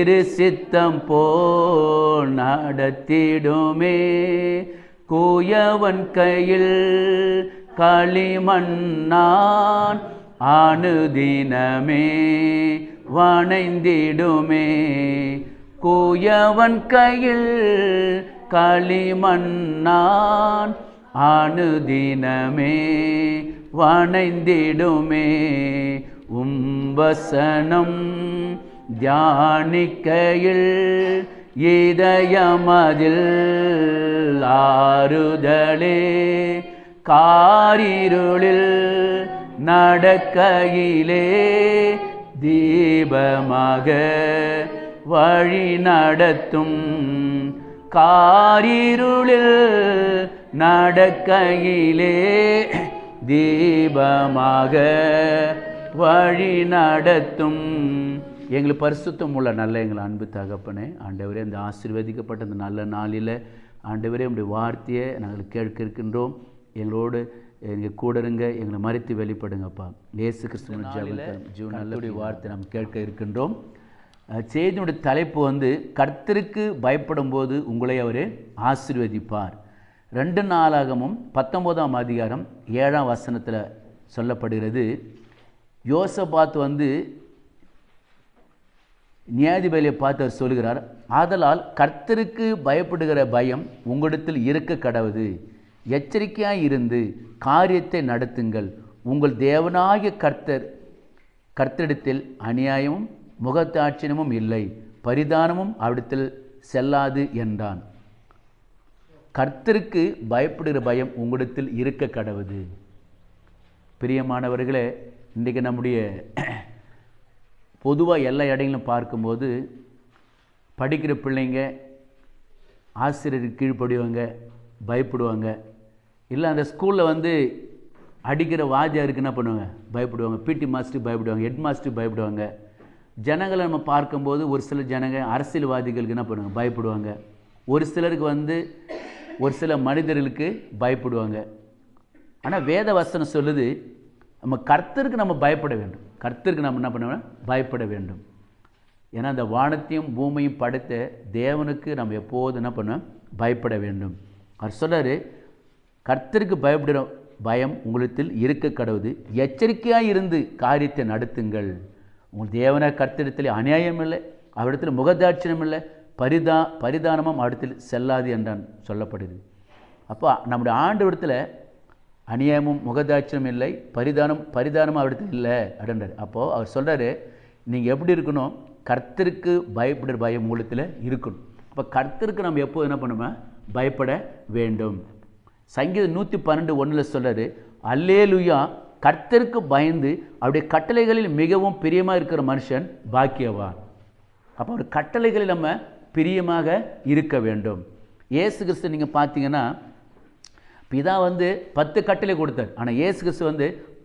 திரு சித்தம் போல் நடத்திடுமே. கூயவன் கையில் களிமண்ணான் அனுதினமே வணைந்திடுமே. கூயவன் கையில் களிமண்ணான் அனுதினமே வணைந்திடுமே. உம்பசனம் தியானிக்கையில் இதயமதில் ஆறுதலே. காரிருளில் நடக்கையிலே தீபமாக வழி நடத்தும். காரிருளில் நடக்கையிலே தீபமாக வழி நடத்தும். எங்களுக்கு பரிசுத்தம் உள்ள நல்ல எங்கள் அன்பு தகப்பனே, ஆண்டவரே இந்த ஆசீர்வதிக்கப்பட்ட இந்த நல்ல நாளில் ஆண்டவரே உங்களுடைய வார்த்தையை நாங்கள் கேட்க இருக்கின்றோம். எங்களோடு எங்கள் கூட இருங்க, எங்களை மறைத்து வெளிப்படுங்கப்பா. இயேசு கிறிஸ்துவின் நல்ல வார்த்தை நாம் கேட்க இருக்கின்றோம். செய்தியுடைய தலைப்பு கர்த்தருக்கு பயப்படும் போது உங்களை அவர் ஆசீர்வதிப்பார். 2 நாளாகமும் 19ஆம் அதிகாரம் 7ஆம் வசனத்தில் சொல்லப்படுகிறது. யோசபாத் நியாயாதிபதியை பார்த்து அவர் சொல்கிறார், ஆதலால் கர்த்தருக்கு பயப்படுகிற பயம் உங்களிடத்தில் இருக்க கடவுது. எச்சரிக்கையாய் இருந்து காரியத்தை நடத்துங்கள். உங்கள் தேவனாகிய கர்த்தரிடத்தில் அநியாயமும் முகத்தாட்சியமும் இல்லை, பரிதானமும் அவிடத்தில் செல்லாது என்றான். கர்த்தருக்கு பயப்படுகிற பயம் உங்களிடத்தில் இருக்க கடவுது. பிரியமானவர்களே, இன்றைக்கு நம்முடைய பொதுவாக எல்லா இடங்களும் பார்க்கும்போது படிக்கிற பிள்ளைங்க ஆசிரியருக்கு கீழ்ப்படிவாங்க, பயப்படுவாங்க. இல்லை அந்த ஸ்கூலில் அடிக்கிற வாத்தியாருக்கு என்ன பண்ணுவாங்க, பயப்படுவாங்க. பிடி மாஸ்டருக்கு பயப்படுவாங்க, ஹெட் மாஸ்டருக்கு பயப்படுவாங்க. ஜனங்களை நம்ம பார்க்கும்போது ஒரு சில ஜனங்க அரசியல்வாதிகளுக்கு என்ன பண்ணுவாங்க, பயப்படுவாங்க. ஒரு சிலருக்கு ஒரு சில மனிதர்களுக்கு பயப்படுவாங்க. ஆனால் வேத வசனம் சொல்லுது, நம்ம கர்த்தருக்கு நம்ம பயப்பட வேண்டும். கர்த்தருக்கு நம்ம என்ன பண்ண பயப்பட வேண்டும். ஏன்னா அந்த வானத்தையும் பூமியும் படைத்த தேவனுக்கு நம்ம எப்போது என்ன பண்ண பயப்பட வேண்டும். அவர் சொல்கிறார், கர்த்தருக்கு பயப்படுகிற பயம் உங்களிடத்தில் இருக்க கடவுது. எச்சரிக்கையாக இருந்து காரியத்தை நடத்துங்கள். உங்கள் தேவன கர்த்தரிடத்தில் அநியாயம் இல்லை, அவரிடத்தில் முகதாட்சியம் இல்லை, பரிதானமும் அவரிடத்தில் செல்லாது என்றான் சொல்லப்படுது. அப்போ நம்முடைய ஆண்டவரிடத்தில் அநியாயமும் முகதாட்சியம் இல்லை, பரிதானமும் அவரிடத்தில் இல்லை அப்படின்றார். அப்போது அவர் சொல்கிறாரு, நீங்கள் எப்படி இருக்கணும், கர்த்தருக்கு பயப்படுற பயம் உங்களிடத்தில் இருக்கணும். அப்போ கர்த்தருக்கு நம்ம எப்போது என்ன பண்ணுவோம், பயப்பட வேண்டும். சங்கீதம் 112:1 சொல்கிறாரு, அல்லேலூயா, கர்த்தருக்கு பயந்து அவருடைய கட்டளைகளில் மிகவும் பிரியமாக இருக்கிற மனுஷன் பாக்கியவான். அப்போ ஒரு கட்டளைகளில் நம்ம பிரியமாக இருக்க வேண்டும். இயேசு கிறிஸ்து நீங்கள் பார்த்தீங்கன்னா, பிதா 10 கட்டளை கொடுத்தார். ஆனால் இயேசு கிறிஸ்து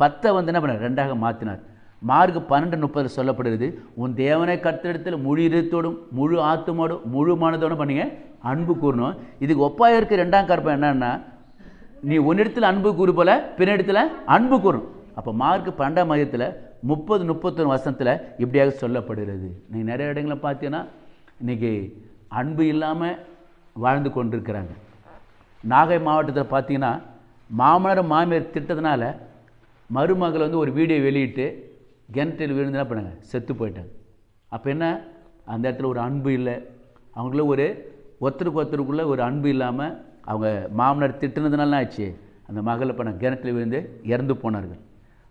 10 என்ன பண்ணார், 2ஆக மாற்றினார். மார்க் 12:30 சொல்லப்படுகிறது, உன் தேவனை கர்த்தரிடத்தில் முழு இதயத்தோடும் முழு ஆத்துமோடும் முழு மனதோடும் பண்ணீங்க அன்பு கூறணும். இதுக்கு ஒப்பாக இருக்க 2ஆம் கற்பனை என்னன்னா, நீ உன்னிடத்தில் அன்பு கூறு போல பின்னிடத்தில் அன்பு கூறும். அப்போ மார்க் 12ஆம் அதிகாரத்தில் 30-31 வசனத்தில் இப்படியாக சொல்லப்படுகிறது. நீங்கள் நிறைய இடங்களை பார்த்தீங்கன்னா இன்றைக்கி அன்பு இல்லாமல் வாழ்ந்து கொண்டிருக்கிறாங்க. நாகை மாவட்டத்தில் பார்த்தீங்கன்னா மாமனார் மாமியார் திட்டத்தினால மருமகள் ஒரு வீடியோ வெளியிட்டு கிணற்றில் விழுந்து என்ன பண்ணாங்க, செத்து போயிட்டாங்க. அப்போ என்ன, அந்த இடத்துல ஒரு அன்பு இல்லை. அவங்களும் ஒருத்தருக்கு ஒருத்தருக்குள்ளே ஒரு அன்பு இல்லாமல் அவங்க மாமனார் திட்டுனதுனால ஆச்சு, அந்த மகளை பண்ண கிணற்றில் விழுந்து இறந்து போனார்கள்.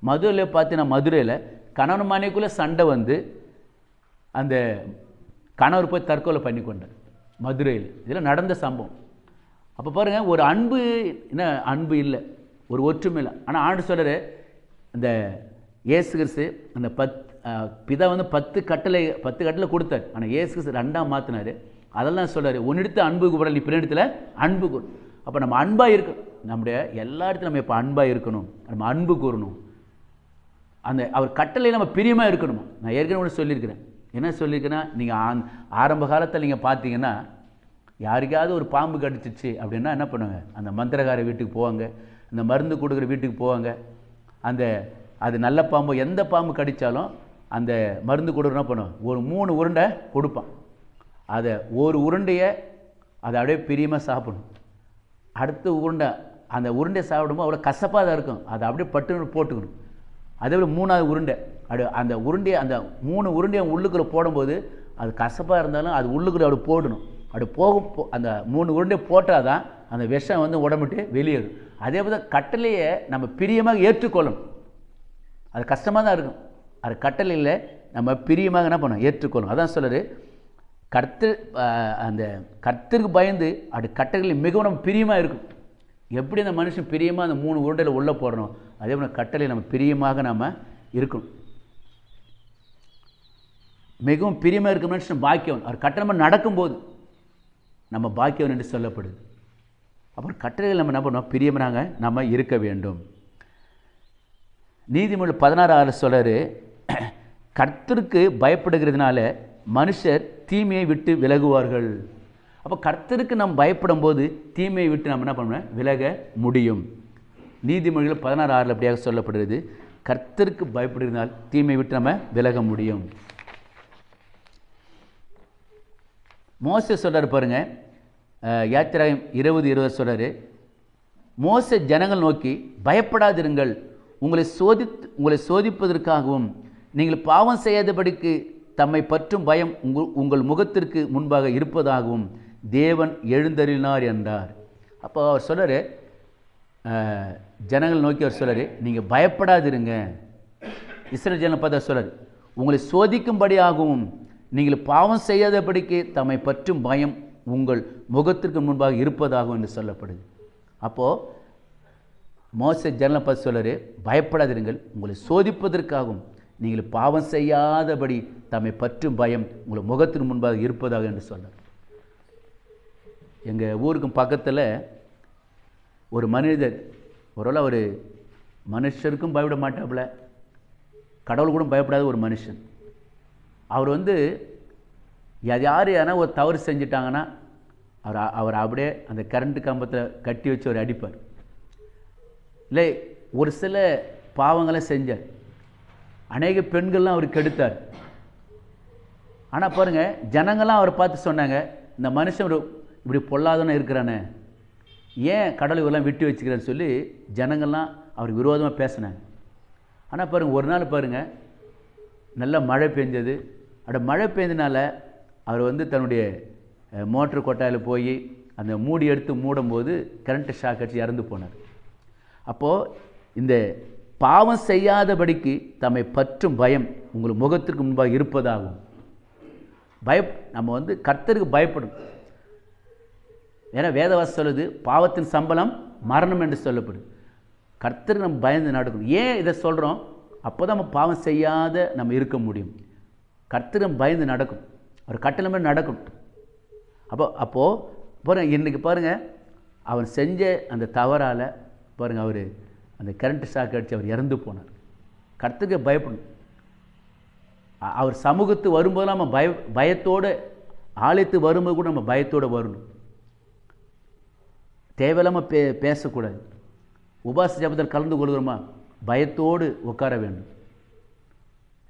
மதுரையில் பார்த்தீங்கன்னா, மதுரையில் கணவன் மனைவிக்குள்ளே சண்டை அந்த கணவர் போய் தற்கொலை பண்ணி கொண்டார் மதுரையில். இதில் நடந்த சம்பவம். அப்போ பாருங்கள், ஒரு அன்பு என்ன, அன்பு இல்லை, ஒரு ஒற்றுமை இல்லை. ஆனால் ஆண்டு சொல்கிற அந்த இயேசு கிறிஸ்து அந்த பிதா 10 கட்டளை கொடுத்தார். ஆனால் இயேசு கிறிஸ்து 2ஆக மாற்றினார். அதெல்லாம் சொல்கிறார், உன்னிடத்து அன்பு கூப்பிடல, நீ பின்னிடத்தில் அன்பு கூறு. அப்போ நம்ம அன்பாக இருக்கணும். நம்முடைய எல்லா இடத்துலையும் நம்ம இப்போ அன்பாக இருக்கணும், நம்ம அன்பு கூறணும். அந்த அவர் கட்டளையில் நம்ம பிரியமாக இருக்கணுமா. நான் ஏற்கனவே சொல்லியிருக்கிறேன். என்ன சொல்லியிருக்கேன்னா, நீங்கள் ஆரம்ப காலத்தில் நீங்கள் பார்த்தீங்கன்னா, யாருக்காவது ஒரு பாம்பு கடிச்சிச்சு அப்படின்னா என்ன பண்ணுவாங்க, அந்த மந்திரகார வீட்டுக்கு போவாங்க, அந்த மருந்து கொடுக்குற வீட்டுக்கு போவாங்க. அது நல்ல பாம்பு, எந்த பாம்பு கடித்தாலும் அந்த மருந்து கொடுக்குற என்ன பண்ணுவாங்க, ஒரு 3 உருண்டை கொடுப்பான். அதை ஒரு உருண்டையை அதை அப்படியே பிரியமாக சாப்பிடணும். அடுத்த உருண்டை அந்த உருண்டை சாப்பிடும்போது அவ்வளோ கசப்பாக தான் இருக்கும், அதை அப்படியே பட்டுன்னு போட்டுக்கணும். அதே போல் 3வது உருண்டை அப்படி அந்த உருண்டையை அந்த 3 உருண்டையை உள்ளுக்குள்ளே போடும்போது அது கசப்பாக இருந்தாலும் அது உள்ளுக்குள்ளே அப்படி போடணும். அப்படி அந்த 3 உருண்டை போட்டால் தான் அந்த விஷம் வந்து உடம்புட்டு வெளியேறும். அதே போல் கட்டளையை நம்ம பிரியமாக ஏற்றுக்கொள்ளணும். அது கஷ்டமாக தான் இருக்கும், அது கட்டளையில் நம்ம பிரியமாக என்ன பண்ணணும், ஏற்றுக்கொள்ளணும். அதான் சொல்லுது அந்த கர்த்தருக்கு பயந்து அப்படி கட்டளையில் மிகவும் நம்ம பிரியமாக இருக்கும். எப்படி அந்த மனுஷன் பிரியமாக அந்த 3 உருண்டையில் உள்ளே போடணும், அதே போல் கட்டளை நம்ம பிரியமாக நம்ம இருக்கணும். மிகவும் பிரியமாக இருக்க மனுஷன் பாக்கியவன். அவர் கட்டளை நடக்கும்போது நம்ம பாக்கியவன் என்று சொல்லப்படுது. அப்புறம் கட்டளையில் நம்ம என்ன பண்ணோம், பிரியமாக நம்ம இருக்க வேண்டும். நீதிமொழி 16:6 சொல்கிறாரு, கர்த்தருக்கு பயப்படுகிறதுனால மனுஷர் தீமையை விட்டு விலகுவார்கள். அப்போ கர்த்தருக்கு நம்ம பயப்படும் போது தீமையை விட்டு நம்ம என்ன பண்ணணும், விலக முடியும். நீதிமொழிகள் 16:6 அப்படியாக சொல்லப்படுகிறது, கர்த்தருக்கு பயப்படுகிறதுனால் தீமையை விட்டு நம்ம விலக முடியும். மோசே சொல்கிறார் பாருங்க, யாத்திராகமம் 20:20 சொல்கிறாரு, மோசே ஜனங்கள் நோக்கி பயப்படாதிருங்கள், உங்களை சோதிப்பதற்காகவும் நீங்கள் பாவம் செய்யாதபடிக்கு தம்மை பற்றும் பயம் உங்கள் முகத்திற்கு முன்பாக இருப்பதாகவும் தேவன் எழுந்தருளினார் என்றார். அப்போ அவர் சொல்கிறார், ஜனங்கள் நோக்கி அவர் சொல்கிறார், நீங்கள் பயப்படாதிருங்க. இஸ்ரவேல் ஜனங்களை பார்த்து சொல்கிறார், உங்களை சோதிக்கும்படியாகவும் நீங்கள் பாவம் செய்யாதபடிக்கு தம்மை பற்றும் பயம் உங்கள் முகத்திற்கு முன்பாக இருப்பதாகும் என்று சொல்லப்படுது. அப்போது மோசே ஜனங்களை பார்த்து சொல்கிறார், பயப்படாதிருங்கள், உங்களை சோதிப்பதற்காகவும் நீங்கள் பாவம் செய்யாதபடி தம்மை பற்றும் பயம் உங்கள் முகத்திற்கு முன்பாக இருப்பதாக என்று சொன்னார். எங்கள் ஊருக்கும் பக்கத்தில் ஒரு மனிதர், ஒரு மனுஷருக்கும் பயப்பட மாட்டாப்புல, கடவுள் கூட பயப்படாத ஒரு மனுஷன். அவர் யார் ஒரு தவறு செஞ்சிட்டாங்கன்னா அவர் அப்படியே அந்த கரண்ட் கம்பத்தில் கட்டி வச்சு அவர் அடிப்பார். இல்லை, ஒரு சில பாவங்களை செஞ்சார், அநேக பெண்கள்லாம் அவர் கெடுத்தார். ஆனால் பாருங்கள், ஜனங்கள்லாம் அவரை பார்த்து சொன்னாங்க, இந்த மனுஷன் இப்படி பொல்லாதவனா இருக்கிறானே, ஏன் கடவுள் இவரெல்லாம் விட்டு வச்சுக்கிறேன்னு சொல்லி ஜனங்கள்லாம் அவருக்கு விரோதமாக பேசினாங்க. ஆனால் பாருங்கள், ஒரு நாள் பாருங்கள், நல்லா மழை பெஞ்சது. அப்படி மழை பெஞ்சதுனால அவர் தன்னுடைய மோட்ரு கொட்டாயில் போய் அந்த மூடி எடுத்து மூடும்போது கரண்ட்டு ஷாக் அடித்து இறந்து போனார். அப்போது இந்த பாவம் செய்யாதபடிக்கு தம்மை பற்றும் பயம் உங்கள் முகத்திற்கு முன்பாக இருப்பதாகும். நம்ம கர்த்தருக்கு பயப்படும். ஏன்னா வேதவாசம் சொல்லுது, பாவத்தின் சம்பளம் மரணம் என்று சொல்லப்படுது. கர்த்தருக்கு நம்ம பயந்து நடக்கணும். ஏன் இதை சொல்கிறோம், அப்போ தான் நம்ம பாவம் செய்யாத நம்ம இருக்க முடியும். கர்த்தருக்கு நம்ம பயந்து நடக்கும், அவர் கட்டளை மாதிரி நடக்கணும். அப்போது பாருங்கள், இன்றைக்கி பாருங்கள், அவன் செஞ்ச அந்த தவறால் பாருங்கள், அவர் அந்த கரண்ட் ஷாக் அடித்து அவர் இறந்து போனார். கர்த்தருக்கு பயப்படணும். அவர் சமூகத்து வரும்போதெல்லாம் நம்ம பயத்தோடு, ஆலயத்து வரும்போது கூட நம்ம பயத்தோடு வரணும். தேவையில்லாமல் பேசக்கூடாது. உபாச ஜெபத்தில் கலந்து கொள்கிறோமா, பயத்தோடு உட்கார வேண்டும்.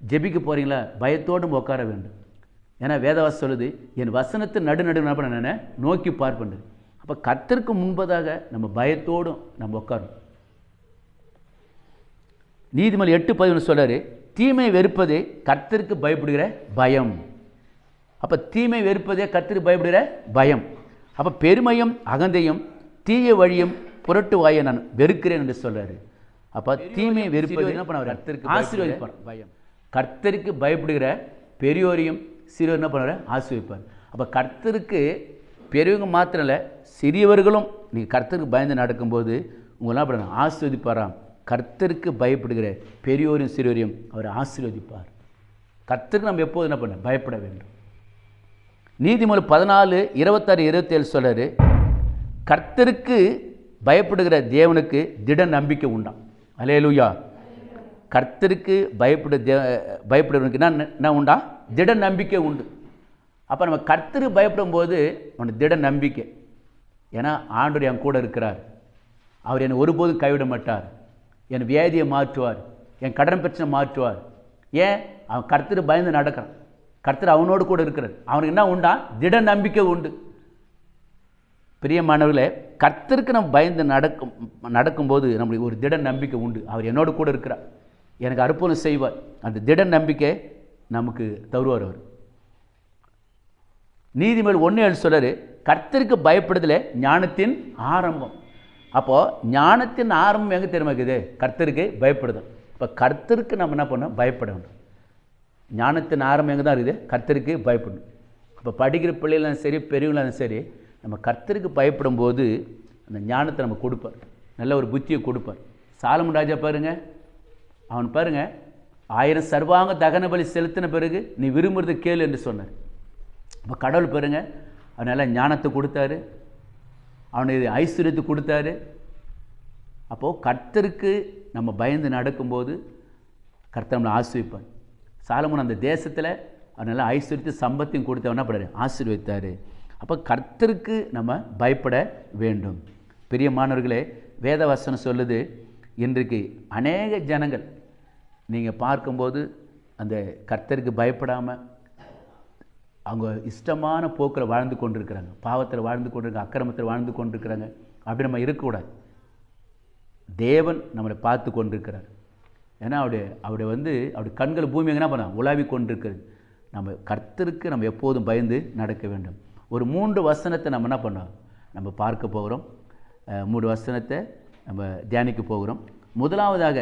ஜெபிக்க போகிறீங்களா, பயத்தோடு நம்ம உட்கார வேண்டும். ஏன்னா வேதவாசம் சொல்லுது, என் வசனத்தை நடு நான் நோக்கி பார்ப்பேன். அப்போ கர்த்தருக்கு முன்பதாக நம்ம பயத்தோடும் நம்ம உட்காரணும். நீதிமொழி 8:11 சொல்கிறாரு, தீமை வெறுப்பதே கர்த்தருக்கு பயப்படுகிற பயம். அப்போ தீமை வெறுப்பதே கர்த்தருக்கு பயப்படுகிற பயம். அப்போ பெருமையும் அகந்தையும் தீய வழியும் புரட்டு வாயை நான் வெறுக்கிறேன் என்று சொல்கிறாரு. அப்போ தீமையை வெறுப்பது என்ன பண்ண, கர்த்தருக்கு ஆசீர்வதிப்பார். பயம், கர்த்தருக்கு பயப்படுகிற பெரியோரையும் சிறியோர் என்ன பண்ணுவார், ஆசீர்வதிப்பார். அப்போ கர்த்தருக்கு பெரியவங்க மாத்திரம் இல்லை, சிறியவர்களும் நீங்கள் கர்த்தருக்கு பயந்து நடக்கும்போது உங்களெல்லாம் பண்ணணும், ஆசீர்வதிப்பாராம். கர்த்தருக்கு பயப்படுகிற பெரியோரையும் சிறியோரையும் அவர் ஆசீர்வதிப்பார். கர்த்தருக்கு நம்ம எப்போது என்ன பண்ண, பயப்பட வேண்டும். நீதிமொழி 14:26-27 சொல்கிறாரு, கர்த்தருக்கு பயப்படுகிற தேவனுக்கு திட நம்பிக்கை உண்டாம். அல்லேலூயா. கர்த்தருக்கு பயப்படுறவனுக்கு என்ன உண்டா, திட நம்பிக்கை உண்டு. அப்போ நம்ம கர்த்தருக்கு பயப்படும் போது அவனுக்கு திட நம்பிக்கை. ஏன்னா ஆண்டவர் என் கூட இருக்கிறார், அவர் என்னை ஒருபோதும் கைவிட மாட்டார், என் வியாதியை மாற்றுவார், என் கடன் பிரச்சனை மாற்றுவார். ஏன், அவன் கர்த்தருக்கு பயந்து நடக்கிறான். கர்த்தர் அவனோடு கூட இருக்கிறார். அவனுக்கு என்ன உண்டா? திட நம்பிக்கை உண்டு. பிரியமானவர்களே, கர்த்தருக்கு நம்ம பயந்து நடக்கும்போது நம்மளுக்கு ஒரு திட நம்பிக்கை உண்டு. அவர் என்னோடு கூட இருக்கிறார், எனக்கு அற்புதம் செய்வார். அந்த திட நம்பிக்கை நமக்கு தருவார் அவர். நீதிமொழி 1:7 சொல்றாரு, கர்த்தருக்கு பயப்படுதலே ஞானத்தின் ஆரம்பம். அப்போது ஞானத்தின் ஆரம்பம் எங்கே தெரியுமா இருக்குது? கர்த்தருக்கு பயப்படுதல். இப்போ கர்த்தருக்கு நம்ம என்ன பண்ணோம்? பயப்பட வேண்டும். ஞானத்தின் ஆரம்பம் எங்கே தான் இருக்குது? கர்த்தருக்கு பயப்படணும். இப்போ படிக்கிற பிள்ளைகளும் சரி, பெரியவங்களும் சரி, நம்ம கர்த்தருக்கு பயப்படும் போது அந்த ஞானத்தை நம்ம கொடுப்பார், நல்ல ஒரு புத்தியை கொடுப்பார். சாலமன் ராஜா பாருங்கள், அவன் பாருங்கள், 1000 சர்வாங்க தகன பலி செலுத்தின பிறகு நீ விரும்புறது கேளு என்று சொன்னார். இப்போ கடவுள் பாருங்க, அவன் நல்ல ஞானத்தை கொடுத்தாரு, அவனுக்கு ஐஸ்வர்யத்தை கொடுத்தாரு. அப்போது கர்த்தருக்கு நம்ம பயந்து நடக்கும்போது கர்த்தர் நம்மளை ஆசீர்வதிப்பார். சாலமோன் அந்த தேசத்தில் அவன் நல்ல ஐஸ்வர்யத்தை சம்பத்தையும் கொடுத்தவனா படாரு ஆசீர்வதித்தார். அப்போ கர்த்தருக்கு நம்ம பயப்பட வேண்டும். பிரியமானவர்களே, வேதவசனம் சொல்லுது, இன்றைக்கு அநேக ஜனங்கள் நீங்கள் பார்க்கும்போது அந்த கர்த்தருக்கு பயப்படாமல் அவங்க இஷ்டமான போக்கில் வாழ்ந்து கொண்டிருக்கிறாங்க, பாவத்தில் வாழ்ந்து கொண்டிருக்காங்க, அக்கிரமத்தில் வாழ்ந்து கொண்டிருக்கிறாங்க. அப்படி நம்ம இருக்கக்கூடாது. தேவன் நம்மளை பார்த்து கொண்டிருக்கிறார். ஏன்னா அவருடைய கண்கள் பூமி எங்கன்னா பண்ண உலாவி கொண்டிருக்கிறது. நம்ம கர்த்தருக்கு நம்ம எப்போதும் பயந்து நடக்க வேண்டும். ஒரு 3 வசனத்தை நம்ம என்ன பண்ணோம்? நம்ம பார்க்க போகிறோம். 3 வசனத்தை நம்ம தியானிக்க போகிறோம். முதலாவதாக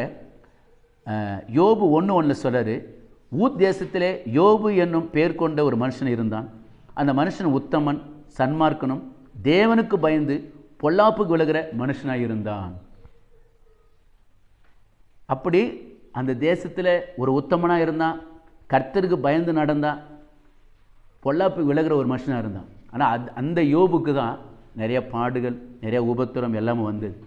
யோபு 1:1 சொல்கிறாரு, ஊத் தேசத்திலே யோபு என்னும் பேர் கொண்ட ஒரு மனுஷன் இருந்தான். அந்த மனுஷன் உத்தமன், சன்மார்க்கனும், தேவனுக்கு பயந்து பொல்லாப்புக்கு விலகிற மனுஷனாக இருந்தான். அப்படி அந்த தேசத்தில் ஒரு உத்தமனாக இருந்தான், கர்த்தருக்கு பயந்து நடந்தான், பொல்லாப்புக்கு விலகிற ஒரு மனுஷனாக இருந்தான். ஆனால் அந்த யோபுக்கு தான் நிறைய பாடுகள், நிறைய உபத்திரம் எல்லாமே வந்தது.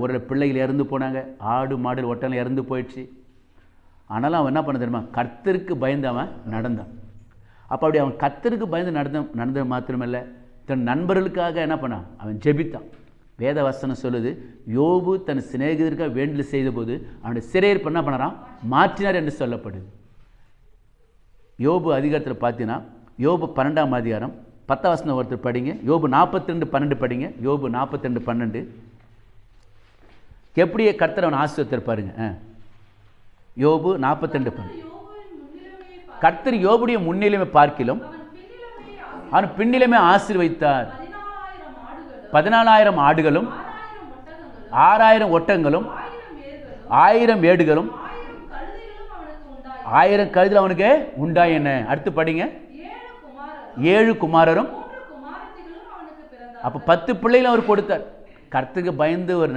ஒரு பிள்ளைகள் இறந்து போனாங்க, ஆடு மாடு ஒட்டலாம் இறந்து போயிடுச்சு. ஆனாலும் அவன் என்ன பண்ண தெரியுமா? கர்த்தருக்கு பயந்து அவன் நடந்தான். அப்போ அப்படி அவன் கர்த்தருக்கு பயந்து நடந்தது மாத்திரமில்லை, தன் நண்பர்களுக்காக என்ன பண்ணான்? அவன் ஜெபித்தான். வேத வசனம் சொல்லுது, யோபு தன் சிநேகிதருக்காக வேண்டுதல் செய்த போது அவனுடைய சிறையிருப்பு என்ன பண்ணறான்? மாற்றினார் என்று சொல்லப்படுது. யோபு அதிகாரத்தில் பார்த்தீங்கன்னா, யோபு 12ஆம் அதிகாரம் 10ஆம் வசனம் ஒருத்தர் படிங்க. யோபு 42:12 படிங்க. யோபு 42:12 எப்படியே கர்த்தர் அவன் ஆசீர்வதிப்பாருங்க. யோபு 42:12 கர்த்தர் யோபுடைய முன்னிலைமை பார்க்கிலும் அவன் பின்னிலைமை ஆசீர்வதித்தார். 14,000 ஆடுகளும் 6,000 ஒட்டங்களும் 1000 ஏடுகளும் 1000 கழுதைகள் அவனுக்கு உண்டாயின. அடுத்து படிங்க. 7 குமாரரும். அப்போ 10 பிள்ளைகளும் அவர் கொடுத்தார். கர்த்தருக்கு பயந்து ஒரு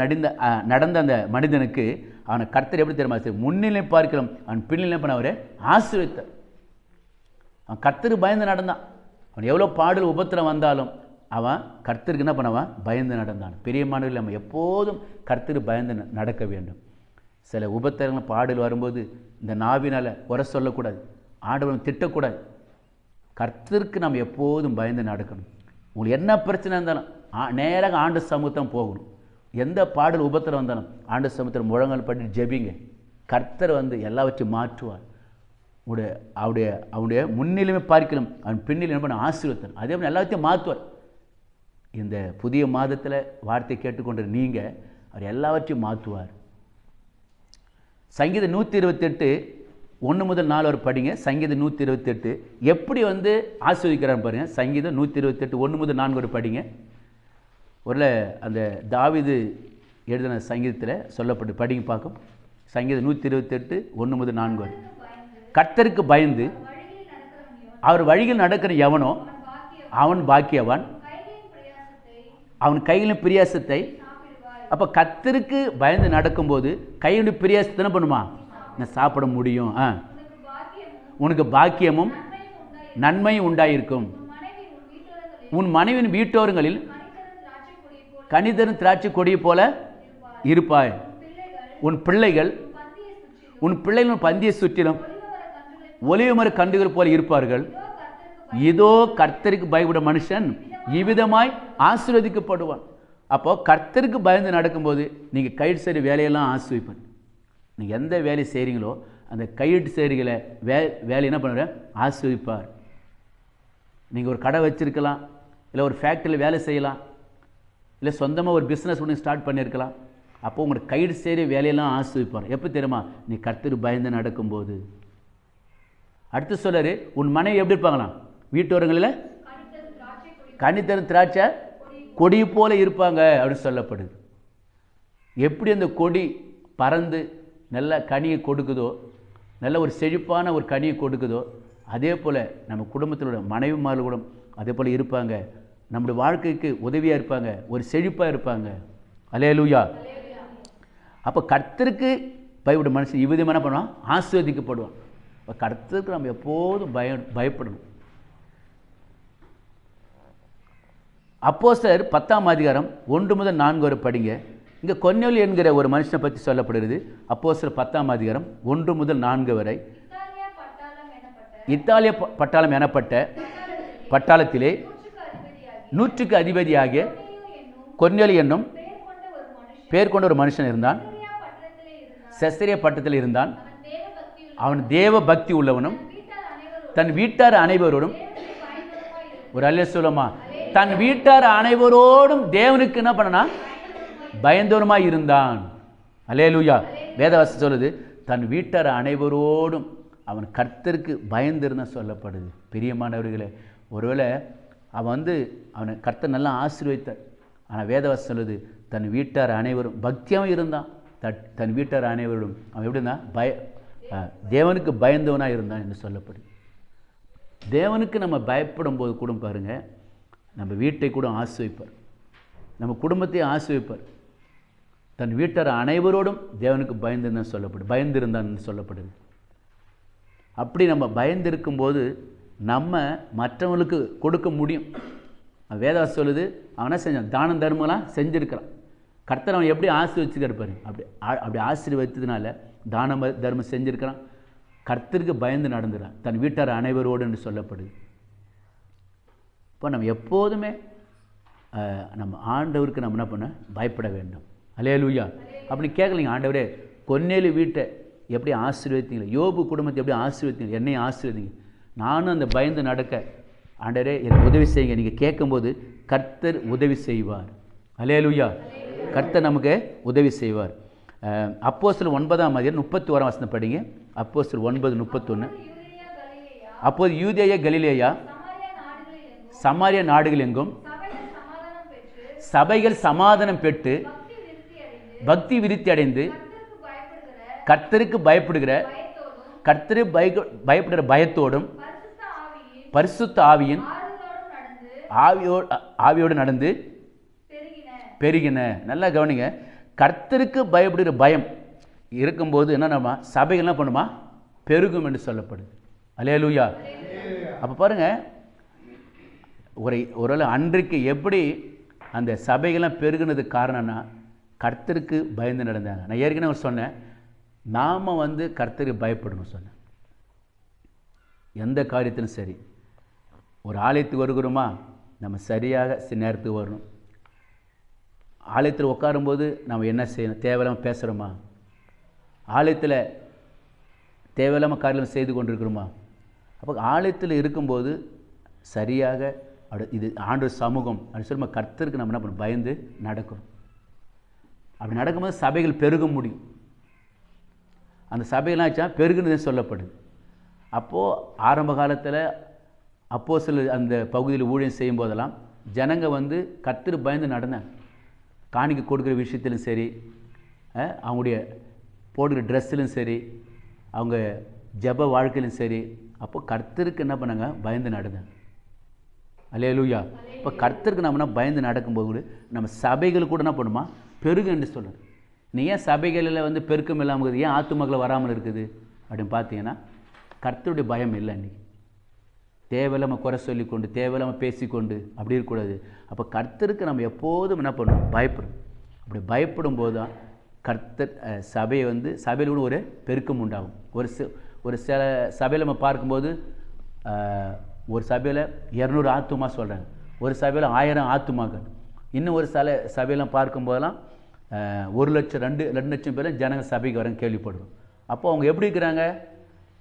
நடந்த அந்த மனிதனுக்கு அவனை கர்த்தர் எப்படி தெரியுமா? முன்னிலை பார்க்கலாம், அவன் பின்னிலை பண்ண அவரை ஆசீர்வதித்தார். அவன் கர்த்தருக்கு பயந்து நடந்தான். அவன் எவ்வளோ பாடல் உபத்திரம் வந்தாலும் அவன் கர்த்தருக்கு என்ன பண்ணவன்? பயந்து நடந்தான். பெரியமானவர்கள் நம்ம எப்போதும் கர்த்தருக்கு பயந்து நடக்க வேண்டும். சில உபத்திரங்கள் பாடல் வரும்போது இந்த நாவினால் குறை சொல்லக்கூடாது, ஆண்டவனை திட்டக்கூடாது. கர்த்தருக்கு நம்ம எப்போதும் பயந்து நடக்கணும். உங்களுக்கு என்ன பிரச்சனை இருந்தாலும் நேராக ஆண்டு சமூகத்தான் போகணும். எந்த பாடல் உபத்திரம் வந்தாலும் ஆண்டு சமூகத்தில் முழங்கால் பட்டு ஜெபிங்க. கர்த்தர் எல்லாவற்றையும் மாற்றுவார். அவனுடைய முன்னிலைமை பார்க்கலாம், அவன் பின்னிலை என்ன பண்ண ஆசீர்வதித்தார். அதே மாதிரி எல்லாத்தையும் மாற்றுவார். இந்த புதிய மாதத்தில் வார்த்தை கேட்டுக்கொண்ட நீங்கள் அவர் எல்லாவற்றையும் மாற்றுவார். சங்கீதம் 128:1 முதல் 4 வரை படிங்க. சங்கீதம் 128 எப்படி ஆசீர்வதிக்கிறான்னு பாருங்க. சங்கீதம் 128:1 முதல் 4 வரை படிங்க. ஒருவேளை அந்த தாவீது எழுதின சங்கீதத்தில் சொல்லப்பட்டு படிங்க பார்க்கும். சங்கீதம் 128:1 முதல் 4 வரை. கர்த்தருக்கு பயந்து அவர் வழியில் நடக்கிற எவனோ அவன் பாக்கியவான், அவன் கைகளின் பிரியாசத்தை. அப்போ கர்த்தருக்கு பயந்து நடக்கும்போது கையினுடைய பிரியாசத்தை என்ன பண்ணுமா? நான் சாப்பிட முடியும். உனக்கு பாக்கியமும் நன்மையும் உண்டாயிருக்கும். உன் மனைவியின் வீட்டோரங்களில் கனிதரும் திராட்சை கொடியை போல இருப்பாய். உன் பிள்ளைகள் பந்தியை சுற்றிலும் ஒலிவமர கண்டுகள் போல இருப்பார்கள். இதோ கர்த்தருக்கு பயப்படும் மனுஷன் இவ்விதமாய் ஆசீர்வதிக்கப்படுவான். அப்போ கர்த்தருக்கு பயந்து நடக்கும்போது நீங்கள் கைடு சரி வேலையெல்லாம் ஆசீர்வதிப்பார். நீங்கள் எந்த வேலை செய்கிறீங்களோ அந்த கையெட்டு செய்கிற வேலை என்ன பண்ணுறார்? ஆசீர்வதிப்பார். நீங்கள் ஒரு கடை வச்சுருக்கலாம், இல்லை ஒரு ஃபேக்ட்ரியில் வேலை செய்யலாம், இல்லை சொந்தமாக ஒரு பிஸ்னஸ் ஒன்று ஸ்டார்ட் பண்ணியிருக்கலாம். அப்போ உங்களோட கைடு செய்கிற வேலையெல்லாம் ஆசீர்வதிப்பார். எப்போ தெரியுமா? நீ கர்த்தருக்கு பயந்து நடக்கும்போது. அடுத்து சொல்கிறாரு, உன் மனைவி எப்படி இருப்பாங்களாம்? வீட்டோரங்களில் கனி தரும் திராட்சை கொடி போல இருப்பாங்க அப்படின்னு சொல்லப்படுது. எப்படி அந்த கொடி பறந்து நல்ல கனியை கொடுக்குதோ, நல்ல ஒரு செழிப்பான ஒரு கனியை கொடுக்குதோ, அதே போல் நம்ம குடும்பத்தில் உள்ள மனைவிமார்கள் கூட அதே போல் இருப்பாங்க. நம்முடைய வாழ்க்கைக்கு உதவியாக இருப்பாங்க, ஒரு செழிப்பாக இருப்பாங்க. அல்லேலூயா. அப்போ கர்த்தருக்கு பயப்படும் மனுஷன் இவ்விதமாக என்ன பண்ணுவான்? ஆசீர்வதிக்கப்படுவான். இப்போ கர்த்தருக்கு நம்ம எப்போதும் பயப்படணும். அப்போஸ்தலர் 10ஆம் அதிகாரம் 1 முதல் 4 வரை படிங்க. இங்கே கொர்நேலியு என்கிற ஒரு மனுஷனை பற்றி சொல்லப்படுகிறது. அப்போஸ்தலர் 10ஆம் அதிகாரம் 1 முதல் 4 வரை. இத்தாலிய பட்டாளம் எனப்பட்ட பட்டாளத்திலே 100க்கு அதிபதியாகிய கொர்நேலியு என்னும் பேர் கொண்ட ஒரு மனுஷன் இருந்தான். செசரியா பட்டணத்தில் இருந்தான். அவன் தேவ பக்தி உள்ளவனும் தன் வீட்டார் அனைவரோடும், ஒரு அல்ல சொல்லுமா, தன் வீட்டார் அனைவரோடும் தேவனுக்கு என்ன பண்ணனா? பயந்தவனுமாய் இருந்தான். அல்லேலூயா. வேதவசனம் சொல்லுது, தன் வீட்டார் அனைவரோடும் அவன் கர்த்தருக்கு பயந்திருந்தான் சொல்லப்படுது. பிரியமானவர்களே, ஒருவேளை அவன் அவனை கர்த்தர் நல்லா ஆசீர்வதித்தார். ஆனால் வேதவசனம் சொல்லுது, தன் வீட்டார் அனைவரும் பக்தியாகவும் இருந்தான். தன் வீட்டார் அனைவரும் அவன் எப்படி இருந்தான்? தேவனுக்கு பயந்தவனாக இருந்தான் என்று சொல்லப்படுது. தேவனுக்கு நம்ம பயப்படும் போது கூட பாருங்கள், நம்ம வீட்டை கூட ஆசீர்வதிப்பார், நம்ம குடும்பத்தையும் ஆசீர்வதிப்பார். தன் வீட்டார் அனைவரோடும் தேவனுக்கு பயந்திருந்தான்னு சொல்லப்படுது. அப்படி நம்ம பயந்திருக்கும்போது நம்ம மற்றவங்களுக்கு கொடுக்க முடியும். வேதவாசம் சொல்லுது, அவனா செஞ்சான், தானம் தர்மம்லாம் செஞ்சுருக்கிறான். கர்த்தர் அவன் எப்படி ஆசீர்வதிச்சுருப்பாரு? அப்படி ஆசீர்வதித்ததுனால தான தர்மம் செஞ்சுருக்கிறான். கர்த்தருக்கு பயந்து நடந்துறான், தன் வீட்டார் அனைவரோடு என்று சொல்லப்படுது. இப்போ நம்ம எப்போதுமே நம்ம ஆண்டவருக்கு நம்ம என்ன பண்ண பயப்பட வேண்டும். அல்லேலூயா. அப்படி கேட்கலைங்க, ஆண்டவரே கொர்நேலியு வீட்டை எப்படி ஆசீர்வதித்தீங்க, யோபு குடும்பத்தை எப்படி ஆசீர்வதித்தீங்க, என்னையும் ஆசீர்வதிங்க, நானும் அந்த பயந்து நடக்க ஆண்டவரே எனக்கு உதவி செய்யுங்க. நீங்கள் கேட்கும்போது கர்த்தர் உதவி செய்வார். அல்லேலூயா. கர்த்தர் நமக்கு உதவி செய்வார். அப்போஸ்தலர் 9ஆம் அதிகாரம் 31ஆம் வசனம் படிங்க. அப்போஸ்தலர் 9:31. அப்போது யூதேயா கலிலேயா சமாரியா நாடுகள் எங்கும் சபைகள் சமாதானம் பெற்று பக்தி விருத்தி அடைந்து கர்த்தருக்கு பயப்படுகிற பயத்தோடும் பரிசுத்த ஆவியின் ஆவியோடு நடந்து பெருகின. நல்லா கவனிங்க, கர்த்தருக்கு பயப்படுகிற பயம் இருக்கும்போது என்னன்னா சபைகள் என்ன பண்ணுமா? பெருகும் என்று சொல்லப்படுது. அல்லேலூயா. அப்போ பாருங்கள், ஒரு அன்றைக்கு எப்படி அந்த சபைகள்லாம் பெருகுனதுக்கு காரணம்னா கர்த்தருக்கு பயந்து நடந்தாங்க. நான் ஏற்கனவே சொன்னேன், நாம் கர்த்தருக்கு பயப்படணும் சொன்னேன். எந்த காரியத்திலும் சரி, ஒரு ஆலயத்துக்கு வருகிறோமா, நம்ம சரியாக சில நேரத்துக்கு வரணும். ஆலயத்தில் உட்காரும்போது நம்ம என்ன செய்யணும்? தேவையில்லாமல் பேசுகிறோமா? ஆலயத்தில் தேவையில்லாமல் காரியம் செய்து கொண்டிருக்கிறோமா? அப்போ ஆலயத்தில் இருக்கும்போது சரியாக இது ஆண்டவர் சமூகம் அப்படின்னு சொல்லி நம்ம கர்த்தருக்கு நம்ம என்ன பண்ணணும்? பயந்து நடக்கணும். அப்படி நடக்கும்போது சபைகள் பெருக முடியும். அந்த சபைகள்லாம் ஆச்சா பெருகுன்னு சொல்லப்படுது. அப்போது ஆரம்ப காலத்தில் அப்போஸ்தலர் அந்த பகுதியில் ஊழியம் செய்யும் போதெல்லாம் ஜனங்க கர்த்தருக்கு பயந்து நடந்தாங்க. காணிக்கை கொடுக்குற விஷயத்திலும் சரி, அவங்களுடைய போடுகிற ட்ரெஸ்ஸிலும் சரி, அவங்க ஜப வாழ்க்கையிலும் சரி, அப்போ கர்த்தருக்கு என்ன பண்ணாங்க? பயந்து நடந்தாங்க. அல்லேலூயா. இப்போ கர்த்தருக்கு நம்ம பயந்து நடக்கும்போது கூட நம்ம சபைகள் கூட என்ன பண்ணுமா? பெருகு என்று சொல்கிறது. நீ ஏன் சபைகளில் பெருக்கம் இல்லாமல் இருக்குது, ஏன் ஆத்துமக்களை வராமல் இருக்குது அப்படின்னு பார்த்தீங்கன்னா கர்த்தருடைய பயம் இல்லை. அன்றைக்கி தேவையில்லாமல் குறை சொல்லிக்கொண்டு தேவையில்லாமல் பேசிக்கொண்டு அப்படி இருக்கக்கூடாது. அப்போ கர்த்தருக்கு நம்ம எப்போதும் என்ன பண்ணணும்? பயப்படும். அப்படி பயப்படும் போது தான் கர்த்தர் சபையை சபையில் கூட ஒரு பெருக்கம் உண்டாகும். ஒரு சில சபையில் நம்ம பார்க்கும்போது ஒரு சபையில் 200 ஆத்துமா சொல்கிறாங்க, ஒரு சபையில் 1000 ஆத்துமாக்கள், இன்னும் ஒரு சபையெல்லாம் பார்க்கும்போதெல்லாம் 1 லட்சம் 2 லட்சம் பேர் ஜனங்க சபைக்கு வரேன்னு கேள்விப்படுறோம். அப்போ அவங்க எப்படி இருக்கிறாங்க?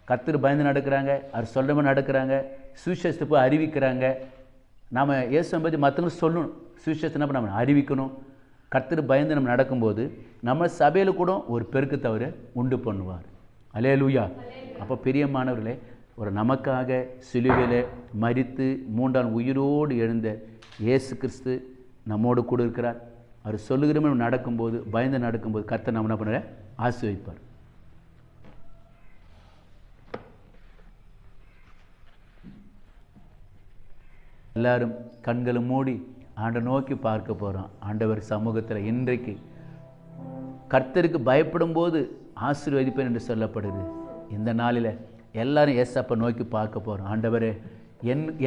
கர்த்தர் பயந்து நடக்கிறாங்க, அவர் சொல்கிற மாதிரி நடக்கிறாங்க, சுவிசேஷத்தை போய் அறிவிக்கிறாங்க. நாம் இயேசுவை பற்றி மற்றவங்களுக்கு சொல்லணும், சுவிசேஷத்தை நம்ம அறிவிக்கணும். கர்த்தர் பயந்து நம்ம நடக்கும்போது நம்ம சபையில் கூட ஒரு பெருக்கத்தை அவர் உண்டு பண்ணுவார். அல்லேலூயா. அப்போ பிரியமானவர்களே, ஒரு நமக்காக சிலுவையில் மரித்து 3ஆம் உயிரோடு எழுந்த இயேசு கிறிஸ்து நம்மோடு கூட இருக்கிறார். அவர் சொல்லுகிற மாதிரி நடக்கும்போது, பயந்து நடக்கும்போது கர்த்தர் நம்ம என்ன பண்ணுற ஆசீர்வதிப்பார். எல்லாரும் கண்களை மூடி ஆண்டை நோக்கி பார்க்க போகிறோம். ஆண்டவர் சமூகத்தில் இன்றைக்கு கர்த்தருக்கு பயப்படும் போது ஆசீர்வதிப்பேன் என்று சொல்லப்படுது. இந்த நாளில் எல்லாரும் ஏசப்பா நோக்கி பார்க்க போகிறோம். ஆண்டவரே,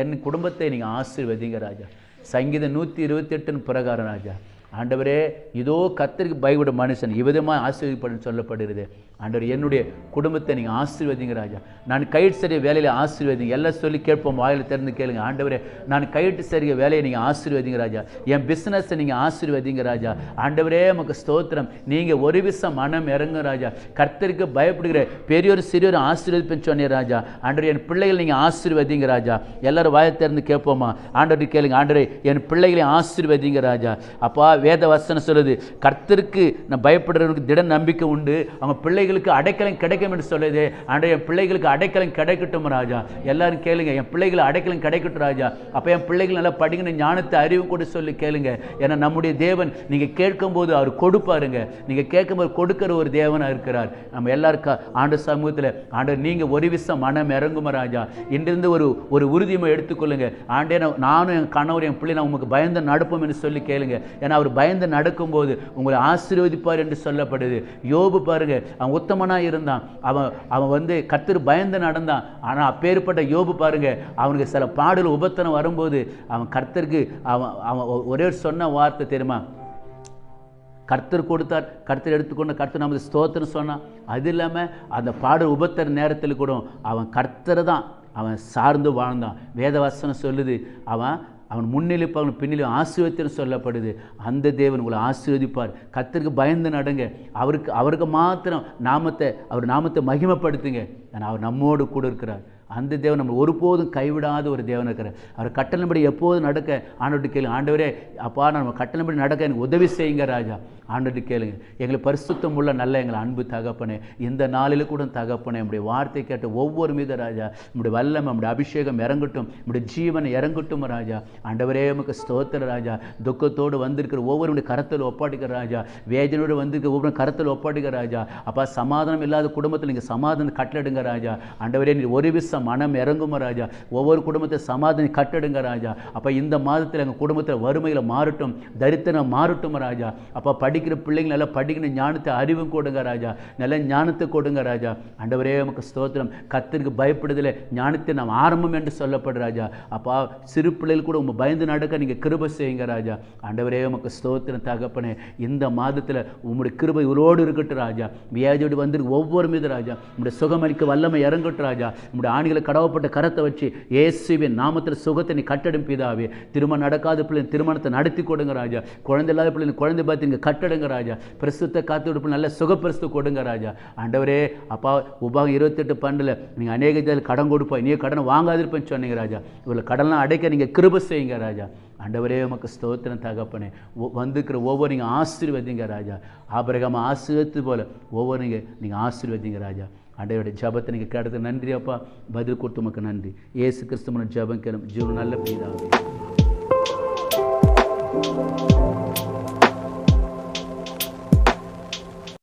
என் குடும்பத்தை நீங்கள் ஆசீர்வதிங்க ராஜா. சங்கீதம் 128 பிரகாரம் ராஜா, ஆண்டவரே, இதோ கர்த்தருக்கு பயப்படும் மனுஷன் இவ்விதமாக ஆசீர்வதிப்படும் சொல்லப்படுகிறது. ஆண்டவர், என்னுடைய குடும்பத்தை நீங்கள் ஆசீர்வதிங்க ராஜா. நான் கையிட்டு சரிய வேலையில் ஆசீர்வதிங்க. எல்லாம் சொல்லி கேட்போம், வாயில் திறந்து கேளுங்க. ஆண்டவரே, நான் கையிட்டு சரிய வேலையை நீங்கள் ஆசீர்வதிங்க ராஜா. என் பிஸ்னஸை நீங்கள் ஆசீர்வதிங்க ராஜா. ஆண்டவரே, நமக்கு ஸ்தோத்திரம். நீங்கள் ஒரு விஷம் மனம் இறங்க ராஜா. கர்த்தருக்கு பயப்படுகிற பெரியோர் சிறியோர் ஆசீர்வதிப்பேன்னு சொன்னீர் ராஜா. ஆண்டவர், என் பிள்ளைகள் நீங்கள் ஆசீர்வதிங்க ராஜா. எல்லாரும் வாயை திறந்து கேட்போமா? ஆண்டவர் கேளுங்க. ஆண்டவரே, என் பிள்ளைகளை ஆசீர்வதிங்க ராஜா. அப்பா, வேத வசனம் சொல்லுது, கர்த்தருக்கு நான் பயப்படுறவருக்கு திட நம்பிக்கை உண்டு, அவங்க பிள்ளைகளுக்கு அடைக்கலம் கிடைக்கும் என்று சொல்லுது. ஆண்டவரே, என் பிள்ளைகளுக்கு அடைக்கலம் கிடைக்கட்டும் ராஜா. எல்லாரும் கேளுங்க, என் பிள்ளைகள் அடைக்கலம் கிடைக்கட்டும் ராஜா. அப்போ என் பிள்ளைகள் நல்லா படிக்கணும், ஞானத்தை அறிவு கூட சொல்லி கேளுங்க. ஏன்னா நம்முடைய தேவன் நீங்கள் கேட்கும்போது அவர் கொடுப்பாருங்க. நீங்கள் கேட்கும்போது கொடுக்கிற ஒரு தேவனாக இருக்கிறார். நம்ம எல்லாருக்கும் ஆண்டு சமூகத்தில் ஆண்டவர் நீங்கள் ஒரு விஷயம் மனம் இறங்குமா ராஜா. இன்றிருந்து ஒரு உறுதியை எடுத்துக்கொள்ளுங்க. ஆண்டே, நானும் என் கணவர் என் பிள்ளை நான் உங்களுக்கு பயந்து நடப்போம் என்று சொல்லி கேளுங்க. ஏன்னா அவர் பயந்து நடக்கும்போது உங்களை ஆசீர்வதிப்பார் என்று சொல்லப்படுது. யோபு பாருங்க, அவன் உத்தமனாக இருந்தான். அவன் கர்த்தர் பயந்து நடந்தான். ஆனால் அப்பேற்பட்ட யோபு பாருங்க, அவனுக்கு சில பாடல் உபத்தனம் வரும்போது அவன் கர்த்தருக்கு அவன் ஒரே சொன்ன வார்த்தை தெரியுமா? கர்த்தர் கொடுத்தார், கர்த்தர் எடுத்துக்கொண்டு கர்த்தர் நமது ஸ்தோத்திரம் சொன்னான். அது இல்லாமல் அந்த பாடல் உபத்தர நேரத்தில் கூட அவன் கர்த்தரை தான் அவன் சார்ந்து வாழ்ந்தான். வேதவசனம் சொல்லுது, அவன் முன்னிலைப்பு அவன் பின்னிலும் ஆசீர்வதின்னு சொல்லப்படுது. அந்த தேவன் உங்களை ஆசீர்வதிப்பார். கர்த்தருக்கு பயந்து நடங்க. அவருக்கு மாத்திரம் அவர் நாமத்தை மகிமைப்படுத்துங்க. ஏன்னா அவர் நம்மோடு கூட இருக்கிறார். அந்த தேவன் நம்ம ஒருபோதும் கைவிடாத ஒரு தேவன் இருக்கிறார். அவர் கட்டளைப்படி எப்போதும் நடக்க ஆண்டவர்கிட்ட கேளுங்க. ஆண்டவரே, அப்பா, நம்ம கட்டளைப்படி நடக்க எனக்கு உதவி செய்யுங்க ராஜா. ஆண்டவர்கிட்ட கேளுங்க. எங்களை பரிசுத்தம் உள்ள நல்ல எங்களை அன்பு தகப்பனே, இந்த நாளில் கூட தகப்பனே, நம்முடைய வார்த்தை கேட்ட ஒவ்வொரு மீது ராஜா நம்முடைய வல்லமை, நம்முடைய அபிஷேகம் இறங்கட்டும், நம்முடைய ஜீவனை இறங்கட்டும் ராஜா. ஆண்டவரே, நமக்கு ஸ்தோத்திர ராஜா. துக்கத்தோடு வந்திருக்கிற ஒவ்வொருடைய கரத்தில் ஒப்பாட்டிக்கிற ராஜா. வேதனையோடு வந்திருக்கிற ஒவ்வொரு கரத்தில் ஒப்பாட்டிக்கிற ராஜா. அப்பா, சமாதானம் இல்லாத குடும்பத்தில் நீங்கள் சமாதானம் கட்டளிடுங்க ராஜா. ஆண்டவரே, நீ ஒரு விஷயம் மனம் இறங்குமா ராஜா. ஒவ்வொரு குடும்பத்தை சமாதானம் கட்டடுங்க ராஜா. அப்போ இந்த மாதத்தில் எங்கள் குடும்பத்தில் வறுமையில் மாறட்டும், தரித்திரம் மாறட்டும் ராஜா. அப்போ படிக்கிற பிள்ளைங்க நல்லா படிக்கணும், ஞானத்தை அறிவும் கொடுங்க ராஜா. நல்ல ஞானத்தை கொடுங்க ராஜா. ஆண்டவரே, நமக்கு ஸ்தோத்திரம். கர்த்தருக்கு பயப்படுதல ஞானத்தை நாம் ஆரம்பம் என்று சொல்லப்படுற ராஜா. அப்பா, சிறு பிள்ளைகள் கூட உங்கள் பயந்து நடக்க நீங்கள் கிருபை செய்யுங்க ராஜா. ஆண்டவரே, நமக்கு ஸ்தோத்திரம் தகப்பனே. இந்த மாதத்தில் உங்களுடைய கிருபை உங்களோடு இருக்கட்டும் ராஜா. வியாதியோடு வந்திருக்கு ஒவ்வொரு மீது ராஜா. உங்களுடைய சுகமளிக்க வல்லமை இறங்கட்டும் ராஜா. உங்களுடைய ஆணிகளை கடவுப்பட்ட கரத்தை வச்சு இயேசுவின் நாமத்தில் சுகத்தை நீ கட்டடும் பிதாவே. திருமணம் நடக்காத பிள்ளை திருமணத்தை நடத்தி கொடுங்க ராஜா. குழந்தை இல்லாத பிள்ளை குழந்தை பார்த்து நீங்கள் கட்டடுங்க ராஜா. பிரசுத்த காத்து விடுப்பு நல்ல சுகப்பிரசு கொடுங்க ராஜா. ஆண்டவரே, அப்பா, உபாகம் 28:12 நீங்கள் அநேக கடன் கொடுப்பாய், நீ கடனை வாங்காதிருப்பேன்னு சொன்னீங்க ராஜா. இவ்வளோ கடன்லாம் அடைக்க நீங்கள் கிருபை செய்யுங்க ராஜா. ஆண்டவரே, உமக்கு ஸ்தோத்திரம் தகப்பனே. வந்துக்கிற ஒவ்வொரு நீங்கள் ஆசீர்வதிங்க ராஜா. ஆபிரகாம் ஆசீர்வதித்து போல ஒவ்வொரு நீங்கள் ஆசீர்வதிங்க ராஜா. ஆண்டவருடைய ஜபத்தை நீங்கள் கேட்டது நன்றி அப்பா. பதில் கொடுத்து உமக்கு நன்றி. இயேசு கிறிஸ்துவின் ஜபம் கேளும் ஜீவன் நல்ல பிதாவே.